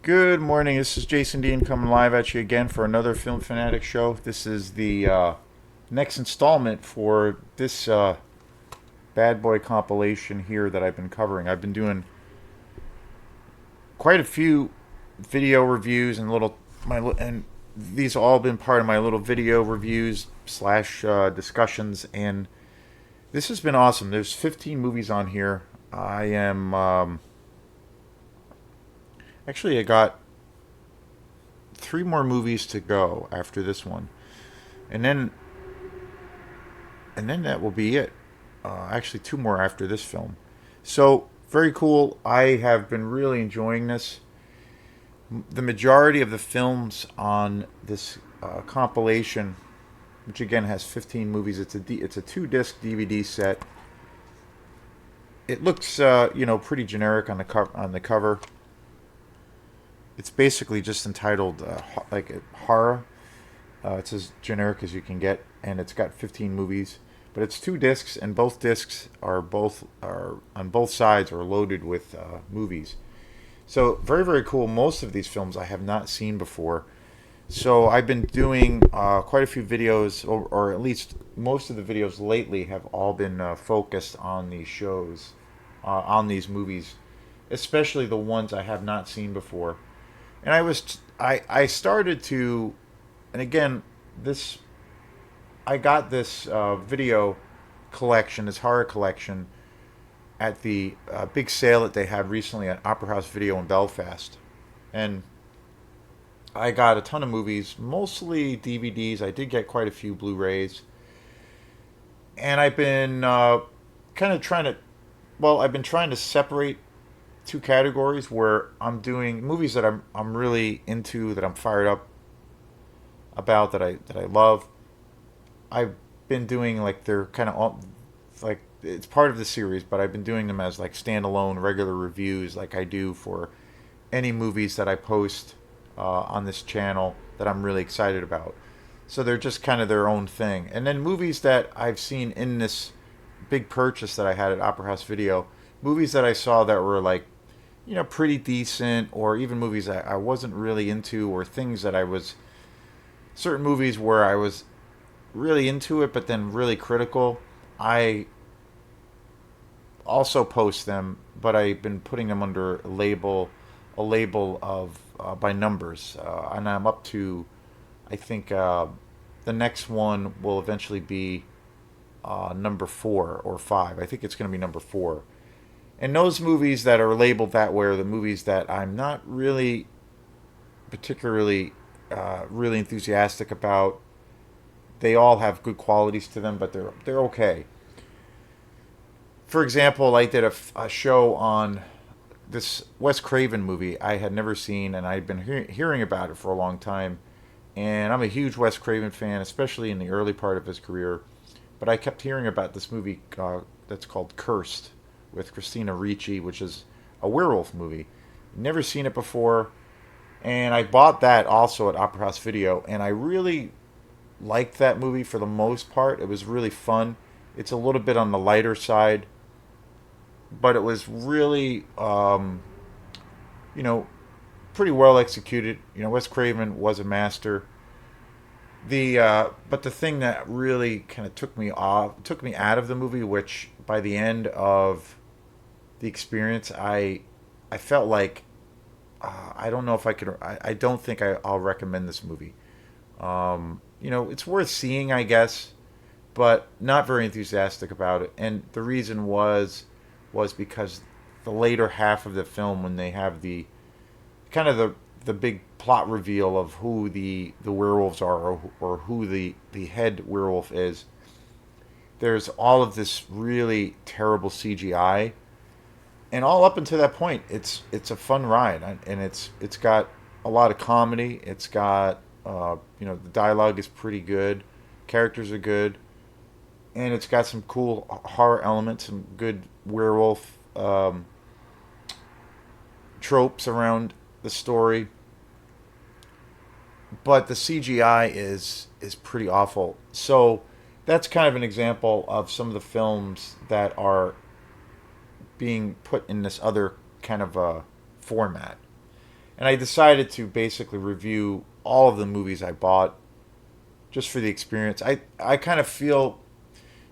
Good morning. This is Jason Dean coming live at you again for another Film Fanatic show. This is the next installment for this bad boy compilation here that I've been covering. I've been doing quite a few video reviews and and these have all been part of my little video reviews slash discussions, and this has been awesome. There's 15 movies on here. I got three more movies to go after this one, and then that will be it. Actually, two more after this film. So very cool. I have been really enjoying this. The majority of the films on this compilation, which again has 15 movies, it's a two-disc DVD set. It looks pretty generic on the cover. It's basically just entitled horror. It's as generic as you can get, and it's got 15 movies. But it's two discs, and both discs are on both sides are loaded with movies. So very very cool. Most of these films I have not seen before. So I've been doing quite a few videos, or at least most of the videos lately have all been focused on these shows, on these movies, especially the ones I have not seen before. And I started to, and again, this I got this video collection, this horror collection, at the big sale that they had recently at Opera House Video in Belfast, and I got a ton of movies, mostly DVDs. I did get quite a few Blu-rays, and I've been kind of trying to, I've been trying to separate two categories where I'm doing movies that I'm really into, that I'm fired up about, that I love. I've been doing like they're kind of all like it's part of the series, but I've been doing them as like standalone regular reviews, like I do for any movies that I post on this channel that I'm really excited about. So they're just kind of their own thing. And then movies that I've seen in this big purchase that I had at Opera House Video, movies that I saw that were like, pretty decent, or even movies that I wasn't really into, or things that certain movies where I was really into it, but then really critical. I also post them, but I've been putting them under a label of by numbers, and I'm up to, I think the next one will eventually be number 4 or 5. I think it's going to be number 4. And those movies that are labeled that way are the movies that I'm not really particularly really enthusiastic about. They all have good qualities to them, but they're okay. For example, I did a show on this Wes Craven movie I had never seen, and I'd been hearing about it for a long time. And I'm a huge Wes Craven fan, especially in the early part of his career. But I kept hearing about this movie that's called Cursed, with Christina Ricci, which is a werewolf movie. Never seen it before, and I bought that also at Opera House Video, and I really liked that movie for the most part. It was really fun. It's a little bit on the lighter side, but it was really, you know, pretty well executed. Wes Craven was a master. But the thing that really kind of took me out of the movie, which by the end of the experience, I felt like I don't know if I could. I don't think I'll recommend this movie. It's worth seeing, I guess, but not very enthusiastic about it. And the reason was because the later half of the film, when they have the kind of the big plot reveal of who the werewolves are, or who the head werewolf is, there's all of this really terrible CGI, and all up until that point, it's a fun ride, and it's got a lot of comedy. It's got the dialogue is pretty good, characters are good, and it's got some cool horror elements, some good werewolf tropes around the story. But the CGI is pretty awful. So that's kind of an example of some of the films that are being put in this other kind of format. And I decided to basically review all of the movies I bought just for the experience. I kind of feel,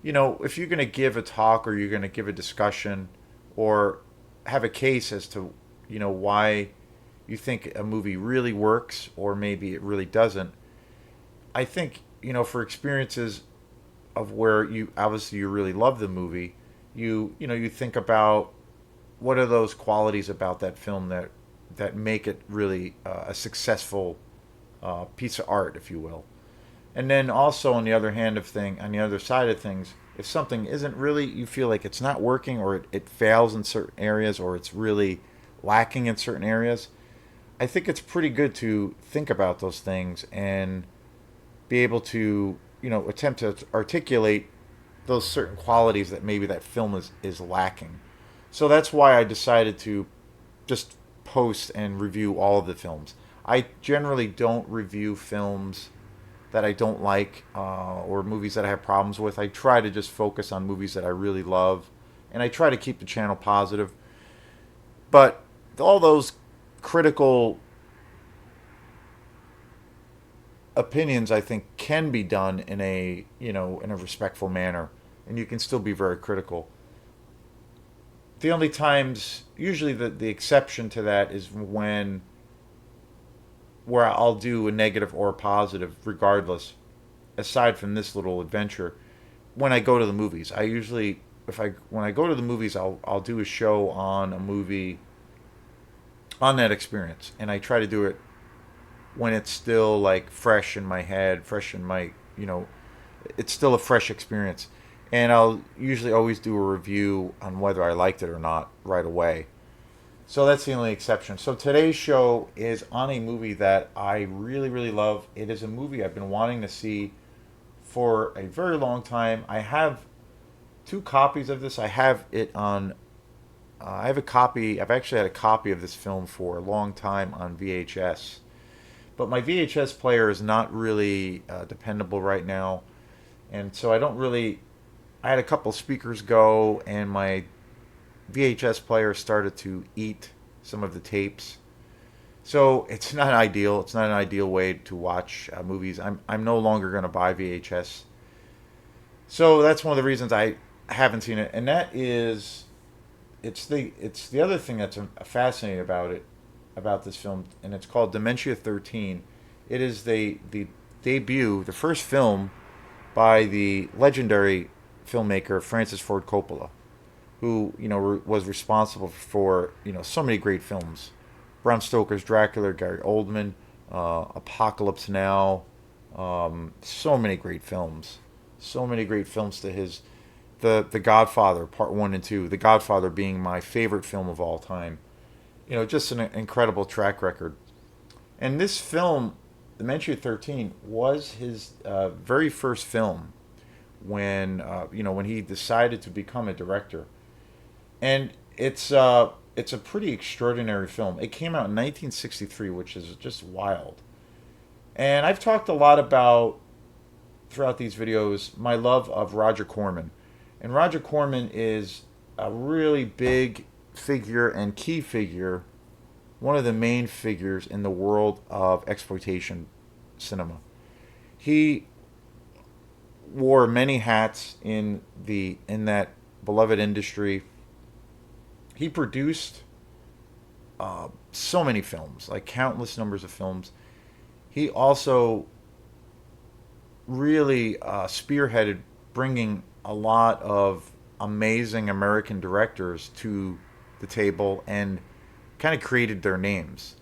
if you're going to give a talk or you're going to give a discussion or have a case as to, why you think a movie really works or maybe it really doesn't, I think, for experiences of where you obviously you really love the movie, you think about what are those qualities about that film that make it really a successful piece of art, if you will. And then also on the other side of things, if something isn't really, you feel like it's not working or it fails in certain areas or it's really lacking in certain areas, I think it's pretty good to think about those things and be able to, attempt to articulate those certain qualities that maybe that film is lacking. So that's why I decided to just post and review all of the films. I generally don't review films that I don't like or movies that I have problems with. I try to just focus on movies that I really love, and I try to keep the channel positive. But all those critical opinions, I think, can be done in a respectful manner, and you can still be very critical. The only times, usually the exception to that is where I'll do a negative or a positive, regardless. Aside from this little adventure, when I go to the movies, I usually, if I when I go to the movies, I'll do a show on a movie on that experience, and I try to do it when it's still like fresh in my head, fresh in my, it's still a fresh experience. And I'll usually always do a review on whether I liked it or not right away. So that's the only exception. So today's show is on a movie that I really, really love. It is a movie I've been wanting to see for a very long time. I have two copies of this. I have it on. I have a copy. I've actually had a copy of this film for a long time on VHS. But my VHS player is not really dependable right now. And so I don't really. I had a couple speakers go, and my VHS player started to eat some of the tapes. So it's not ideal. It's not an ideal way to watch movies. I'm no longer going to buy VHS. So that's one of the reasons I haven't seen it, and that is it's the other thing that's fascinating about this film, and it's called Dementia 13. It is the debut, the first film by the legendary filmmaker Francis Ford Coppola, who was responsible for so many great films, Bram Stoker's Dracula, Gary Oldman, Apocalypse Now, so many great films to his the Godfather Part 1 and 2, The Godfather being my favorite film of all time. Just an incredible track record. And this film, Dementia 13, was his very first film when he decided to become a director. And it's a pretty extraordinary film. It came out in 1963, which is just wild. And I've talked a lot about throughout these videos my love of Roger Corman. And Roger Corman is a really big figure and key figure, one of the main figures in the world of exploitation cinema. He wore many hats in that beloved industry. He produced so many films, like countless numbers of films. He also really spearheaded bringing a lot of amazing American directors to the table and kind of created their names.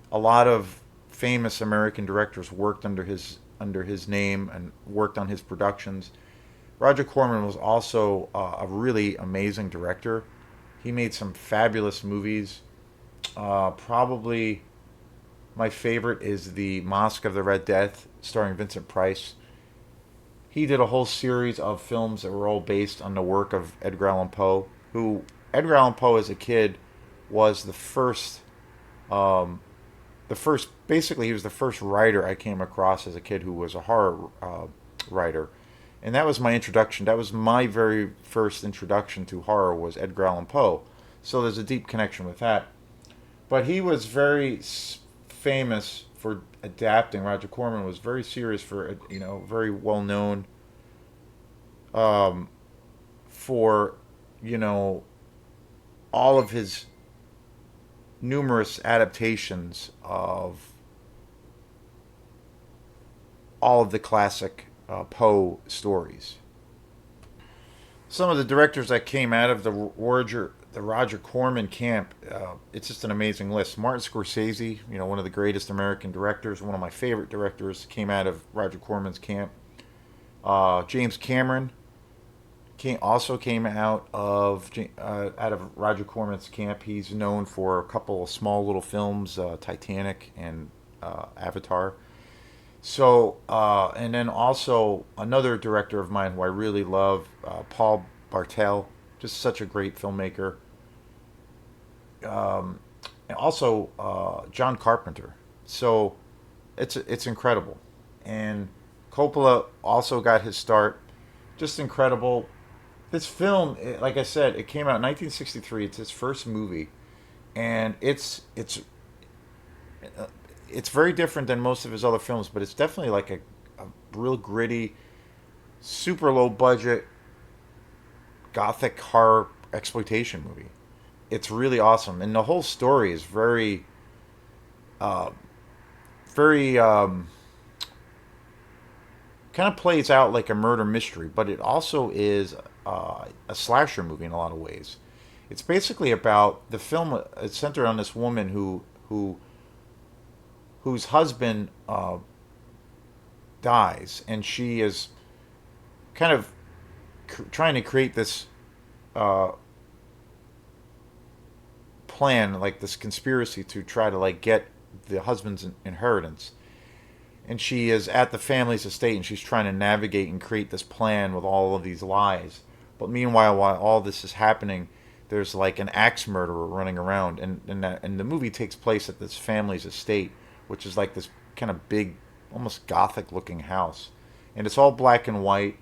A lot of famous American directors worked under his name and worked on his productions. Roger Corman was also a really amazing director. He made some fabulous movies. Probably my favorite is The Masque of the Red Death, starring Vincent Price. He did a whole series of films that were all based on the work of Edgar Allan Poe, who Edgar Allan Poe as a kid was basically he was the first writer I came across as a kid who was a horror writer. And that was my introduction. That was my very first introduction to horror was Edgar Allan Poe. So there's a deep connection with that. But he was very famous for adapting. Roger Corman was very serious for, very well known, um, for, you know, all of his numerous adaptations of all of the classic Poe stories. Some of the directors that came out of the Roger Corman camp, it's just an amazing list. Martin Scorsese, one of the greatest American directors, one of my favorite directors, came out of Roger Corman's camp. James Cameron also came out of Roger Corman's camp. He's known for a couple of small little films, Titanic and Avatar. So, and then also another director of mine who I really love, Paul Bartel, just such a great filmmaker. Um, and also John Carpenter. So it's incredible. And Coppola also got his start. Just incredible. This film, like I said, it came out in 1963. It's his first movie, and uh, it's very different than most of his other films, but it's definitely like a real gritty, super low budget gothic horror exploitation movie. It's really awesome, and the whole story is uh, very kind of plays out like a murder mystery, but it also is a slasher movie in a lot of ways. It's basically about the film. It's centered on this woman whose husband dies, and she is kind of trying to create this uh, plan, like this conspiracy to try to like get the husband's inheritance. And she is at the family's estate, and she's trying to navigate and create this plan with all of these lies. But meanwhile, while all this is happening, there's like an axe murderer running around, and the movie takes place at this family's estate, which is like this kind of big, almost gothic looking house, and it's all black and white.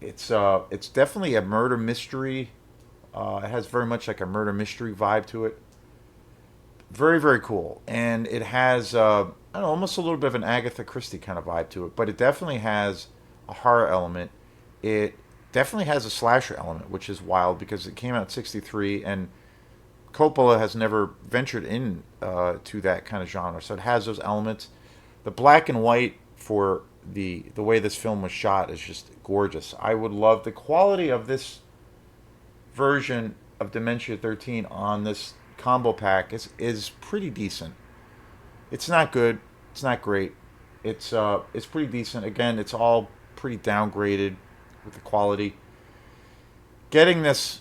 It's definitely a murder mystery. It has very much like a murder mystery vibe to it. Very, very cool, and it has I don't know, almost a little bit of an Agatha Christie kind of vibe to it, but it definitely has a horror element. It definitely has a slasher element, which is wild because it came out in '63, and Coppola has never ventured in to that kind of genre, so it has those elements. The black and white for the way this film was shot is just gorgeous. I would love the quality of this version of Dementia 13 on this combo pack is pretty decent. It's not good. It's not great. It's pretty decent. Again, it's all pretty downgraded with the quality. Getting this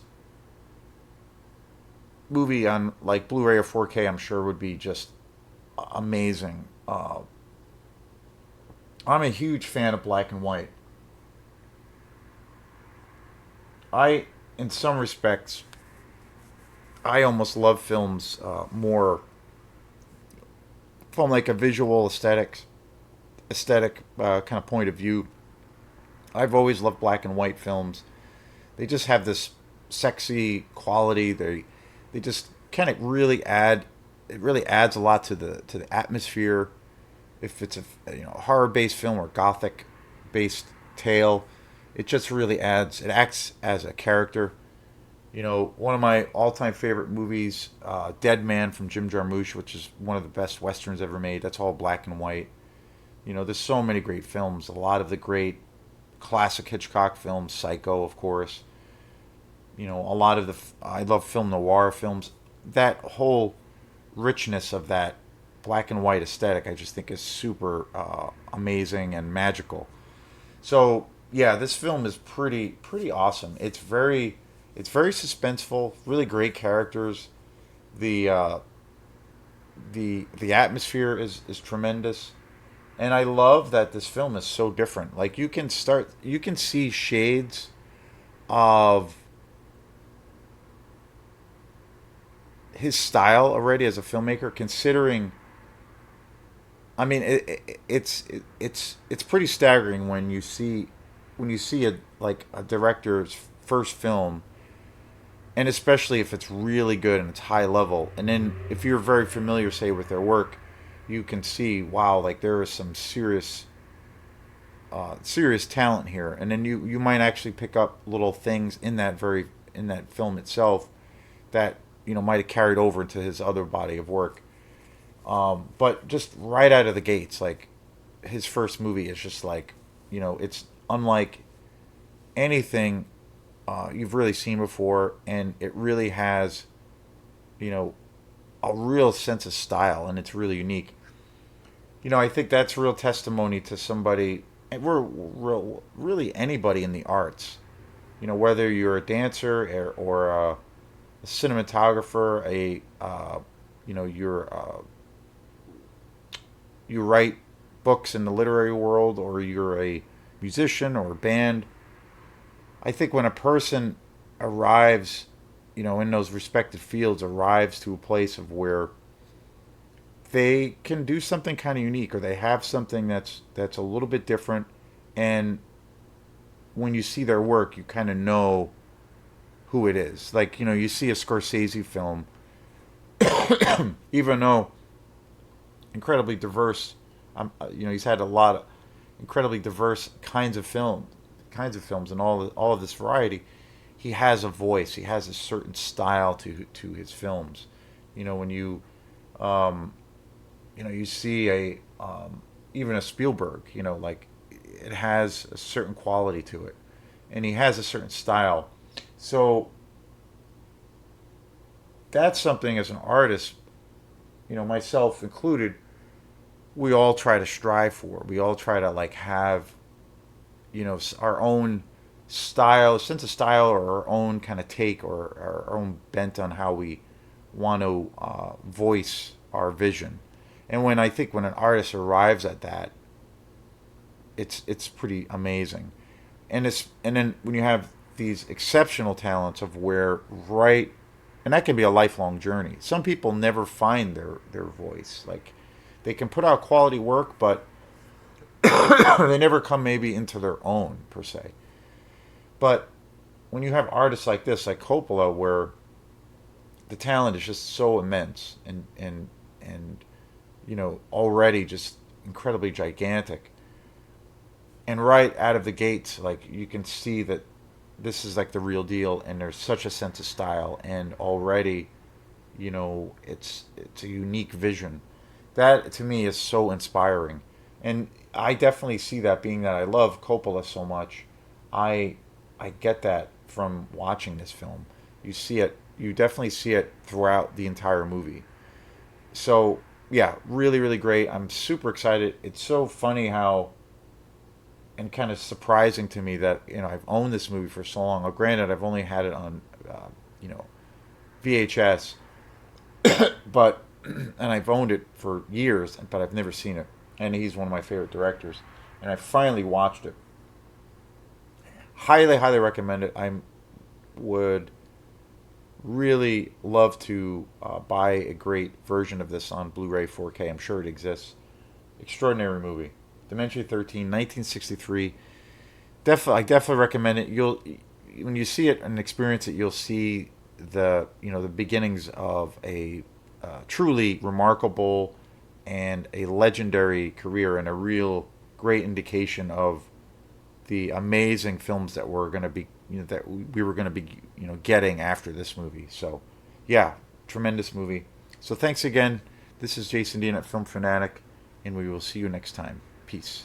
movie on like Blu-ray or 4K, I'm sure would be just amazing. I'm a huge fan of black and white. I, in some respects, I almost love films more from like a visual aesthetic kind of point of view. I've always loved black and white films. They just have this sexy quality. They just kind of really add. It really adds a lot to the atmosphere. If it's a horror based film or gothic based tale, it just really adds. It acts as a character. One of my all-time favorite movies, Dead Man from Jim Jarmusch, which is one of the best westerns ever made. That's all black and white. There's so many great films. A lot of the great classic Hitchcock films, Psycho, of course. A lot of I love film noir films. That whole richness of that black and white aesthetic, I just think is super amazing and magical. So yeah, this film is pretty awesome. It's very suspenseful, really great characters. The the atmosphere is tremendous, and I love that this film is so different. Like you can see shades of his style already as a filmmaker. Considering, I mean, it's pretty staggering when you see a like a director's first film and especially if it's really good and it's high level. And then if you're very familiar, say, with their work, you can see, wow, like there is some serious talent here. And then you might actually pick up little things in that film itself that might have carried over into his other body of work. But just right out of the gates, like his first movie is just like, it's unlike anything you've really seen before, and it really has, you know, a real sense of style, and it's really unique. I think that's real testimony to somebody, and we're really anybody in the arts. Whether you're a dancer or a cinematographer, you write books in the literary world, or you're a musician or a band. I think when a person arrives, in those respective fields, arrives to a place of where they can do something kind of unique, or they have something that's a little bit different, and when you see their work, you kind of know who it is. Like, you see a Scorsese film, even though incredibly diverse, he's had a lot of incredibly diverse kinds of films, and all of this variety. He has a voice. He has a certain style to his films. When um, you see even a Spielberg. Like it has a certain quality to it, and he has a certain style. So that's something as an artist, myself included, we all try to strive for. We all try to like have our own style, sense of style, or our own kind of take, or our own bent on how we want to voice our vision. And when an artist arrives at that, it's pretty amazing. And then when you have these exceptional talents of where right, and that can be a lifelong journey. Some people never find their voice. Like they can put out quality work, but they never come maybe into their own per se. But when you have artists like this, like Coppola, where the talent is just so immense and already just incredibly gigantic, and right out of the gates, like you can see that this is like the real deal, and there's such a sense of style, and already, it's a unique vision. That to me is so inspiring, and I definitely see that. Being that I love Coppola so much, I I get that from watching this film. You see it. You definitely see it throughout the entire movie. So yeah, really, really great. I'm super excited. It's so funny how, and kind of surprising to me that I've owned this movie for so long. Well, granted, I've only had it on you know VHS, but and I've owned it for years, but I've never seen it. And he's one of my favorite directors, and I finally watched it. Highly, highly recommend it. I would really love to buy a great version of this on Blu-ray 4K. I'm sure it exists. Extraordinary movie. Dementia 13, 1963. I definitely recommend it. When you see it and experience it, you'll see the beginnings of a truly remarkable and a legendary career, and a real great indication of the amazing films that we're going to be that we were going to be getting after this movie. So yeah, tremendous movie. So thanks again. This is Jason Dean at Film Fanatic, and we will see you next time. Peace.